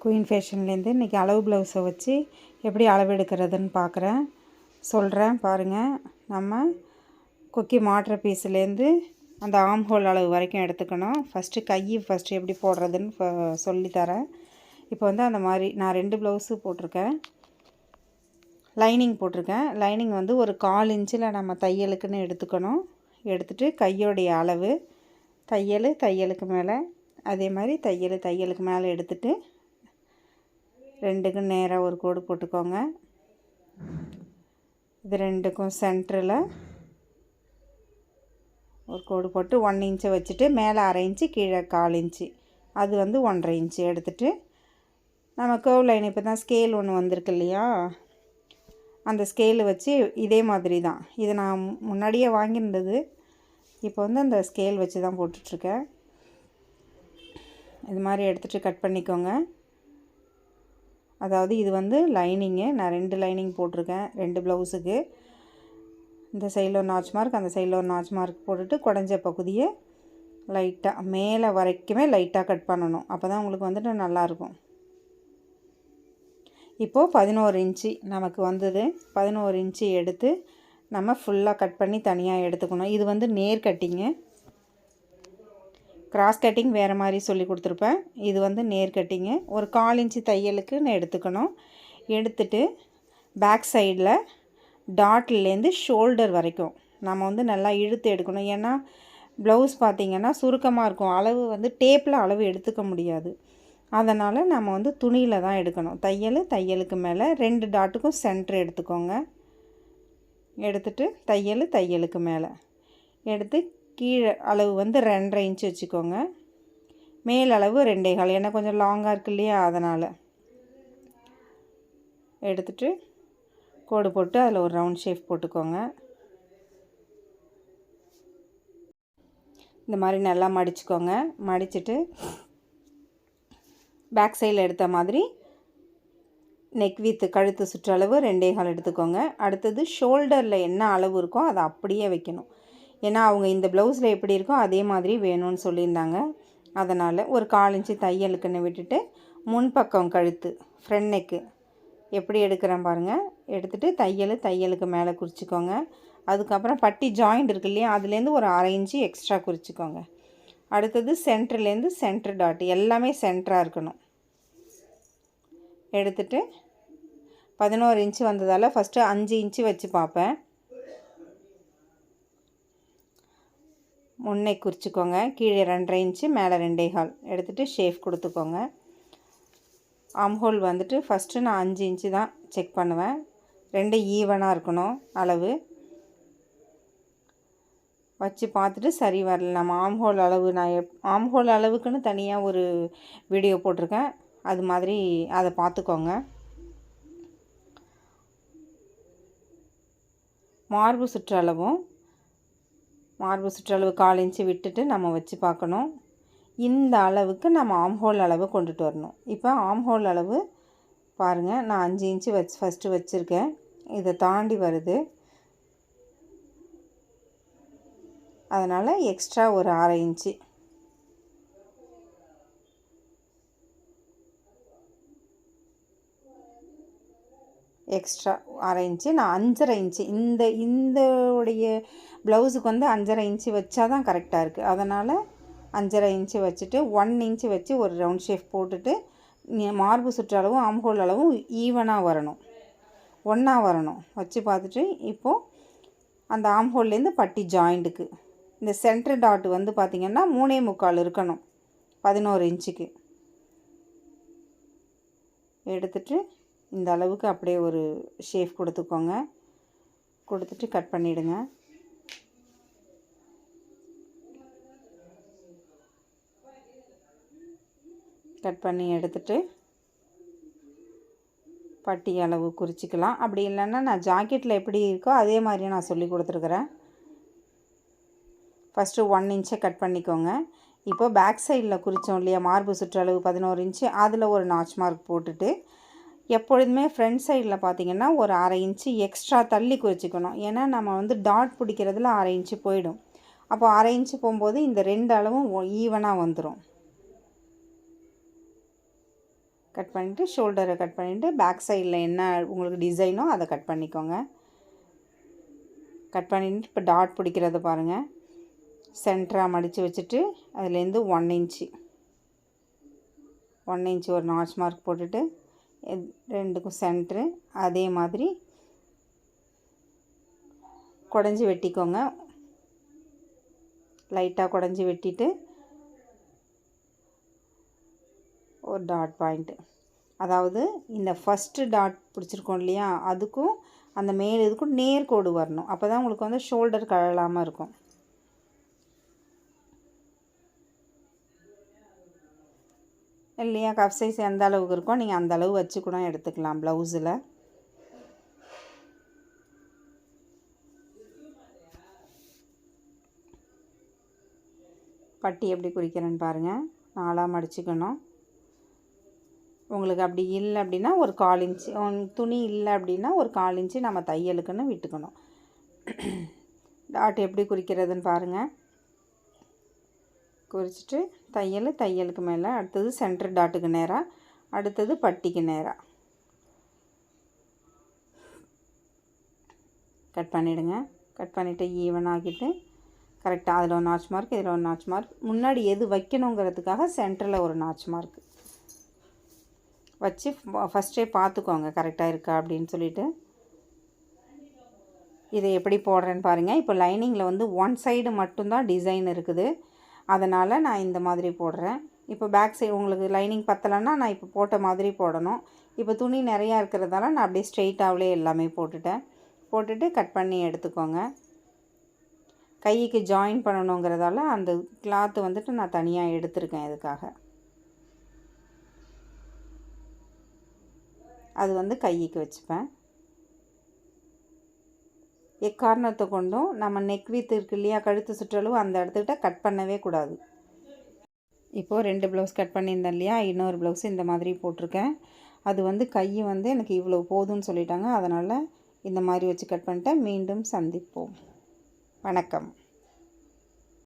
Queen ஃபேஷன்லேருந்து இன்றைக்கி அளவு ப்ளவுஸை வச்சு எப்படி அளவு எடுக்கிறதுன்னு சொல்கிறேன் பாருங்கள். நம்ம கொக்கி மாட்டுற பீஸ்லேருந்து அந்த ஆம் ஹோல் அளவு வரைக்கும் எடுத்துக்கணும். ஃபஸ்ட்டு எப்படி போடுறதுன்னு சொல்லித்தரேன். இப்போ வந்து அந்த மாதிரி நான் 2 ப்ளவுஸு போட்டிருக்கேன். லைனிங் போட்டிருக்கேன். லைனிங் வந்து ஒரு 1/4 இன்ச்சில் நம்ம தையலுக்குன்னு எடுத்துக்கணும். எடுத்துகிட்டு கையோடைய அளவு தையலுக்கு மேலே அதே மாதிரி தையலுக்கு மேலே எடுத்துகிட்டு 2க்கும் நேராக ஒரு கோடு போட்டுக்கோங்க. இது 2க்கும் சென்டரில் ஒரு கோடு போட்டு 1 இன்ச்சை வச்சுட்டு மேலே 1/2 இன்ச்சு கீழே 1/4 இன்ச்சு அது வந்து 1/2 இன்ச்சு எடுத்துகிட்டு நம்ம கர்வ் லைன் இப்போ தான் ஸ்கேல் ஒன்று வந்திருக்கு இல்லையா, அந்த ஸ்கேலு வச்சு இதே மாதிரி தான். இது நான் முன்னாடியே வாங்கியிருந்தது. இப்போ வந்து அந்த ஸ்கேல் வச்சு தான் போட்டுட்ருக்கேன். இது மாதிரி எடுத்துகிட்டு கட் பண்ணிக்கோங்க. அதாவது இது வந்து லைனிங்கு. நான் 2 லைனிங் போட்டிருக்கேன் 2 ப்ளவுஸுக்கு. இந்த சைடில் ஒரு நாச் மார்க், அந்த சைடில் ஒரு நாச் மார்க் போட்டுட்டு குடஞ்ச பகுதியை லைட்டாக மேலே வரைக்குமே லைட்டாக கட் பண்ணணும். அப்போ தான் உங்களுக்கு வந்துட்டு நல்லாயிருக்கும். இப்போது 11 இன்ச்சு நமக்கு வந்தது. 11 இன்ச்சு எடுத்து நம்ம ஃபுல்லாக கட் பண்ணி தனியாக எடுத்துக்கணும். இது வந்து நேர் கட்டிங்கு. கிராஸ் கட்டிங் வேறு மாதிரி சொல்லி கொடுத்துருப்பேன். இது வந்து நேர் கட்டிங்கு. ஒரு 1/4 இன்ச்சு தையலுக்கு நான் எடுத்துக்கணும். எடுத்துட்டு பேக் சைடில் டாட்லேருந்து ஷோல்டர் வரைக்கும் நம்ம வந்து நல்லா இழுத்து எடுக்கணும். ஏன்னா ப்ளவுஸ் பார்த்திங்கன்னா சுருக்கமாக இருக்கும். அளவு வந்து டேப்பில் அளவு எடுத்துக்க முடியாது. அதனால் நம்ம வந்து துணியில் தான் எடுக்கணும். தையலுக்கு மேலே 2 டாட்டுக்கும் சென்டர் எடுத்துக்கோங்க. எடுத்துட்டு தையலுக்கு மேலே எடுத்து கீழே அளவு வந்து 2.5 இன்ச்சு வச்சுக்கோங்க. மேல் அளவு 2.25. ஏன்னா கொஞ்சம் லாங்காக இருக்கு இல்லையா, அதனால் எடுத்துட்டு கோடு போட்டு அதில் ஒரு ரவுண்ட் ஷேப் போட்டுக்கோங்க. இந்த மாதிரி நல்லா மடிச்சுக்கோங்க. மடிச்சுட்டு பேக் சைடில் எடுத்த மாதிரி நெக் வித் கழுத்து சுற்றளவு 2.25 எடுத்துக்கோங்க. அடுத்தது ஷோல்டரில் என்ன அளவு இருக்கோ அதை அப்படியே வைக்கணும். ஏன்னா அவங்க இந்த ப்ளவுஸில் எப்படி இருக்கோ அதே மாதிரி வேணும்னு சொல்லியிருந்தாங்க. அதனால் ஒரு 1/4 இன்ச்சு தையலுக்குன்னு விட்டுட்டு முன்பக்கம் கழுத்து ஃப்ரண்ட் நெக்கு எப்படி எடுக்கிறேன் பாருங்கள். எடுத்துகிட்டு தையலுக்கு மேலே குறிச்சிக்கோங்க. அதுக்கப்புறம் பட்டி ஜாயிண்ட் இருக்கு இல்லையா, அதுலேருந்து ஒரு 1/2 இன்ச்சு எக்ஸ்ட்ரா குறிச்சிக்கோங்க. அடுத்தது சென்டர்லேருந்து சென்டர் டாட் எல்லாமே சென்டராக இருக்கணும். எடுத்துகிட்டு 11 இன்ச்சு வந்ததால் ஃபஸ்ட்டு 5 இன்ச்சு வச்சு பார்ப்பேன். முன்னே குறிச்சிக்கோங்க. கீழே 2.5 இன்ச்சு மேலே 2.25 எடுத்துகிட்டு ஷேப் கொடுத்துக்கோங்க. ஆம்ஹோல் வந்துட்டு ஃபஸ்ட்டு நான் 5 இன்ச்சு தான் செக் பண்ணுவேன். 2 ஈவனாக இருக்கணும் அளவு. வச்சு பார்த்துட்டு சரி வரல நம்ம ஆம்ஹோல் அளவு ஆம்ஹோல் அளவுக்குன்னு தனியாக ஒரு வீடியோ போட்டிருக்கேன். அது மாதிரி அதை பார்த்துக்கோங்க. மார்பு சுற்றளவு 1/4 இன்ச்சு விட்டுட்டு நம்ம வச்சு பார்க்கணும். இந்த அளவுக்கு நம்ம ஆம்ஹோல் அளவு கொண்டுட்டு வரணும். இப்போ ஆம்ஹோல் அளவு பாருங்கள், நான் 5 இன்ச்சு ஃபஸ்ட்டு வச்சுருக்கேன். இதை தாண்டி வருது. அதனால் எக்ஸ்ட்ரா ஒரு 1/2 இன்ச்சு நான் 5.5 இன்ச்சு இந்த உடைய ப்ளவுஸுக்கு வந்து 5.5 இன்ச்சு வச்சா தான் கரெக்டாக இருக்குது. அதனால் 5.5 இன்ச்சு வச்சுட்டு 1 இன்ச்சு வச்சு ஒரு ரவுண்ட் ஷேப் போட்டுட்டு மார்பு சுற்றளவும் ஆம்ஹோல் அளவும் ஈவனாக வரணும், ஒன்றா வரணும். வச்சு பார்த்துட்டு இப்போது அந்த ஆம்ஹோல்லேருந்து பட்டி ஜாயிண்ட்டுக்கு இந்த சென்டர் டாட் வந்து பார்த்திங்கன்னா 3.25 இருக்கணும் 11 இன்ச்சுக்கு. எடுத்துட்டு இந்த அளவுக்கு அப்படியே ஒரு ஷேப் கொடுத்துக்கோங்க. கொடுத்துட்டு கட் பண்ணிவிடுங்க. கட் பண்ணி எடுத்துட்டு பட்டி அளவு குறிச்சிக்கலாம். அப்படி இல்லைன்னா நான் ஜாக்கெட்டில் எப்படி இருக்கோ அதே மாதிரியே நான் சொல்லி கொடுத்துருக்குறேன். ஃபஸ்ட்டு 1 இன்ச்சை கட் பண்ணிக்கோங்க. இப்போ பேக் சைடில் குறித்தோம் இல்லையா, மார்பு சுற்றளவு 11 இன்ச்சு, அதில் ஒரு நாச் மார்க் போட்டுட்டு எப்பொழுதுமே ஃப்ரண்ட் சைடில் பார்த்திங்கன்னா ஒரு 1/2 இன்ச்சு எக்ஸ்ட்ரா தள்ளி குறிச்சிக்கணும். ஏன்னா நம்ம வந்து டாட் பிடிக்கிறதுல 1/2 இன்ச்சு போயிடும். அப்போ 1/2 இன்ச்சு போகும்போது இந்த 2 அளவும் ஈவனாக வந்துடும். கட் பண்ணிவிட்டு ஷோல்டரை கட் பண்ணிவிட்டு பேக் சைடில் என்ன உங்களுக்கு டிசைனோ அதை கட் பண்ணிக்கோங்க. கட் பண்ணிவிட்டு இப்போ டாட் பிடிக்கிறத பாருங்கள். சென்டராக மடித்து வச்சுட்டு அதுலேருந்து 1 இன்ச்சு ஒரு நாட்ச் மார்க் போட்டுட்டு ரெண்டுக்கும் சென்ட்ரு அதே மாதிரி குடஞ்சி வெட்டிக்கோங்க. லைட்டாக குடஞ்சி வெட்டிட்டு ஒரு டாட் பாயிண்ட்டு, அதாவது இந்த ஃபஸ்ட்டு டாட் பிடிச்சிருக்கோம் இல்லையா, அதுக்கும் அந்த மேல் இதுக்கும் நேர்கோடு வரணும். அப்போ தான் உங்களுக்கு வந்து ஷோல்டர் கழலாமல் இருக்கும். இல்லையா, கப் சைஸ் எந்த அளவுக்கு இருக்கோ நீங்கள் அந்த அளவு வச்சு கூட எடுத்துக்கலாம். ப்ளவுஸில் பட்டி எப்படி குறிக்கிறேன்னு பாருங்கள். 4ஆக மடிச்சுக்கணும். உங்களுக்கு அப்படி இல்லை அப்படின்னா ஒரு 1/4 இன்ச்சு, துணி இல்லை அப்படின்னா ஒரு 1/4 இன்ச்சு நம்ம தையலுக்குன்னு விட்டுக்கணும். டாட் எப்படி குறிக்கிறதுன்னு பாருங்கள். குறிச்சிட்டு தையலுக்கு மேலே அடுத்தது சென்டர் டாட்டுக்கு நேராக, அடுத்தது பட்டிக்கு நேராக கட் பண்ணிவிடுங்க. கட் பண்ணிவிட்டு ஈவனாகிட்டு கரெக்டாக அதில் ஒரு நாட்ச் மார்க், இதில் ஒரு நாட்ச் மார்க், முன்னாடி எது வைக்கணுங்கிறதுக்காக சென்டரில் ஒரு நாட்ச் மார்க் வச்சு ஃபஸ்ட்டே பார்த்துக்கோங்க கரெக்டாக இருக்கா அப்படின்னு சொல்லிவிட்டு. இதை எப்படி போடுறேன்னு பாருங்கள். இப்போ லைனிங்கில் வந்து 1 சைடு மட்டும்தான் டிசைன் இருக்குது, அதனால் நான் இந்த மாதிரி போடுறேன். இப்போ பேக் சைடு உங்களுக்கு லைனிங் பத்தலைன்னா நான் இப்போ போட்ட மாதிரி போடணும். இப்போ துணி நிறையா இருக்கிறதால நான் அப்படியே ஸ்ட்ரெயிட்டாகவே எல்லாமே போட்டுட்டு கட் பண்ணி எடுத்துக்கோங்க. கைக்கு ஜாயின் பண்ணணுங்கிறதால அந்த கிளாத்து வந்துட்டு நான் தனியாக எடுத்திருக்கேன். இதுக்காக அது வந்து கைக்கு வச்சுப்பேன். எக்காரணத்தை கொண்டும் நம்ம நெக் வீத்து இருக்கு இல்லையா, கழுத்து சுற்றளவு அந்த இடத்துக்கிட்ட கட் பண்ணவே கூடாது. இப்போது 2 ப்ளவுஸ் கட் பண்ணியிருந்தேன் இல்லையா, இன்னொரு ப்ளவுஸ் இந்த மாதிரி போட்டிருக்கேன். அது வந்து கை வந்து எனக்கு இவ்வளோ போதும்னு சொல்லிட்டாங்க, அதனால் இந்த மாதிரி வச்சு கட் பண்ணிட்டேன். மீண்டும் சந்திப்போம். வணக்கம்.